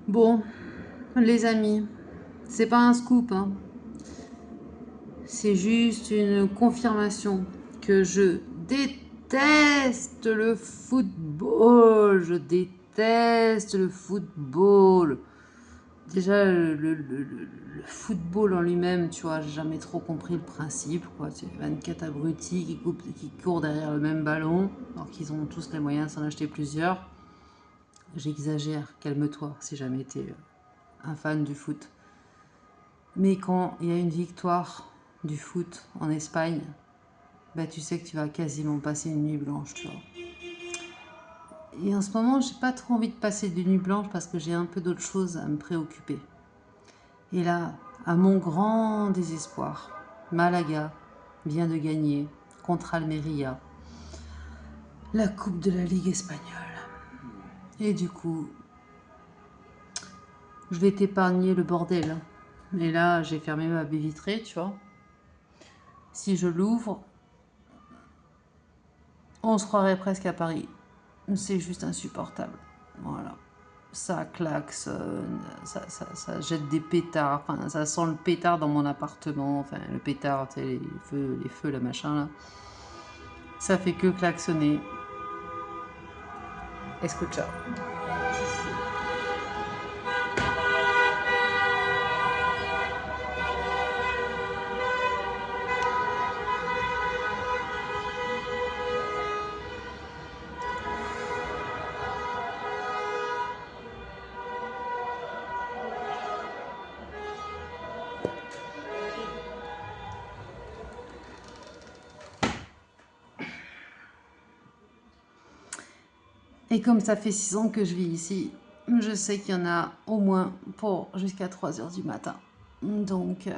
Bon, les amis, c'est pas un scoop, hein. C'est juste une confirmation que je déteste le football. Je déteste le football. Déjà, le football en lui-même, tu vois, j'ai jamais trop compris le principe, quoi. C'est 24 abrutis qui courent derrière le même ballon, alors qu'ils ont tous les moyens de s'en acheter plusieurs. J'exagère, calme-toi, si jamais t'es un fan du foot. Mais quand il y a une victoire du foot en Espagne, bah tu sais que tu vas quasiment passer une nuit blanche, tu vois. Et en ce moment, j'ai pas trop envie de passer de nuit blanche parce que j'ai un peu d'autres choses à me préoccuper. Et là, à mon grand désespoir, Malaga vient de gagner contre Almeria la Coupe de la Ligue espagnole. Et du coup, je vais t'épargner le bordel. Et là, j'ai fermé ma baie vitrée, tu vois. Si je l'ouvre, on se croirait presque à Paris. C'est juste insupportable. Voilà. Ça klaxonne, ça jette des pétards. Enfin, ça sent le pétard dans mon appartement. Enfin, le pétard, tu sais, les feux, le machin là. Ça fait que klaxonner. Escucha. Et comme ça fait 6 ans que je vis ici, je sais qu'il y en a au moins pour jusqu'à 3 heures du matin. Donc,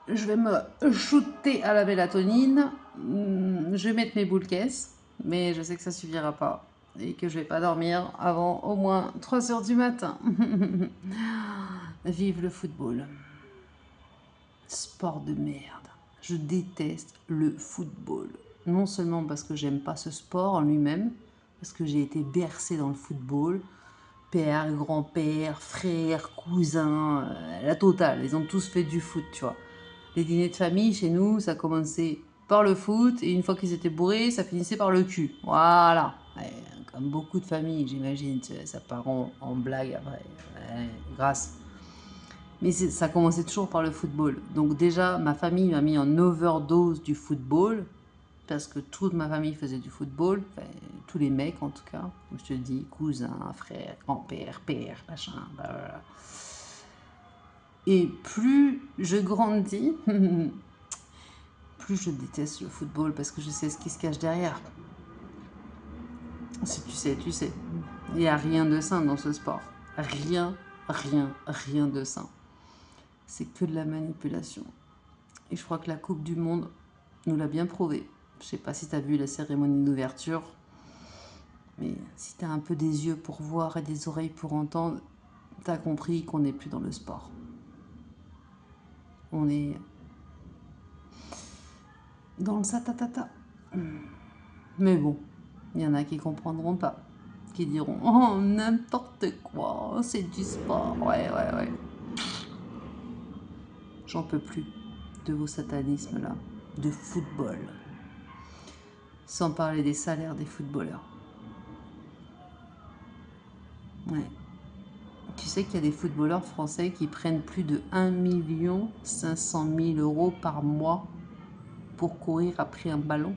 je vais me shooter à la mélatonine. Je vais mettre mes boules caisses, mais je sais que ça suffira pas et que je vais pas dormir avant au moins 3 heures du matin. Vive le football. Sport de merde. Je déteste le football. Non seulement parce que j'aime pas ce sport en lui-même, parce que j'ai été bercée dans le football. Père, grand-père, frère, cousin, la totale. Ils ont tous fait du foot, tu vois. Les dîners de famille, chez nous, ça commençait par le foot, et une fois qu'ils étaient bourrés, ça finissait par le cul. Voilà. Ouais, comme beaucoup de familles, j'imagine, ça part en blague après. Ouais, grâce. Mais ça commençait toujours par le football. Donc déjà, ma famille m'a mis en overdose du football, parce que toute ma famille faisait du football, enfin, tous les mecs en tout cas, comme je te dis, cousin, frère, grand-père, père, machin, blablabla. Et plus je grandis, plus je déteste le football parce que je sais ce qui se cache derrière. Si tu sais, tu sais. Il n'y a rien de sain dans ce sport. Rien, rien de sain. C'est que de la manipulation. Et je crois que la Coupe du Monde nous l'a bien prouvé. Je sais pas si tu as vu la cérémonie d'ouverture, mais si tu as un peu des yeux pour voir et des oreilles pour entendre, tu as compris qu'on n'est plus dans le sport. On est dans le satatata. Mais bon, il y en a qui comprendront pas, qui diront oh n'importe quoi, c'est du sport, ouais. J'en peux plus de vos satanismes là, de football. Sans parler des salaires des footballeurs. Ouais. Tu sais qu'il y a des footballeurs français qui prennent plus de 1 500 000 euros par mois pour courir après un ballon.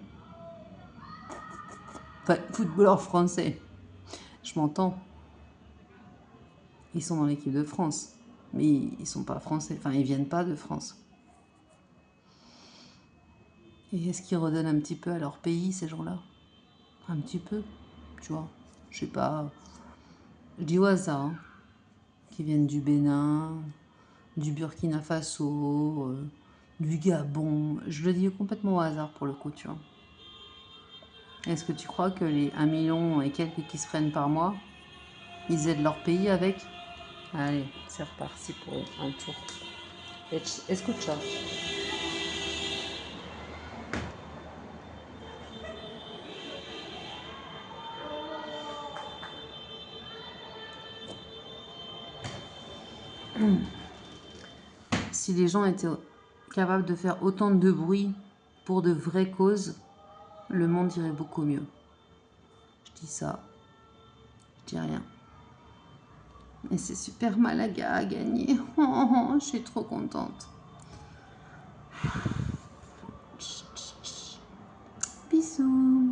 Enfin, footballeurs français. Je m'entends. Ils sont dans l'équipe de France. Mais ils sont pas français. Enfin, ils viennent pas de France. Et est-ce qu'ils redonnent un petit peu à leur pays, ces gens-là? Un petit peu, tu vois. Je sais pas. Je dis au hasard. Hein, qui viennent du Bénin, du Burkina Faso, du Gabon. Je le dis complètement au hasard pour le coup, tu vois. Est-ce que tu crois que les 1 million et quelques qui se prennent par mois, ils aident leur pays avec? Allez, c'est reparti pour un tour. Escucha. Si les gens étaient capables de faire autant de bruit pour de vraies causes, le monde irait beaucoup mieux. Je dis ça, je dis rien. Et c'est Super Malaga à gagner. Je suis trop contente. Bisous.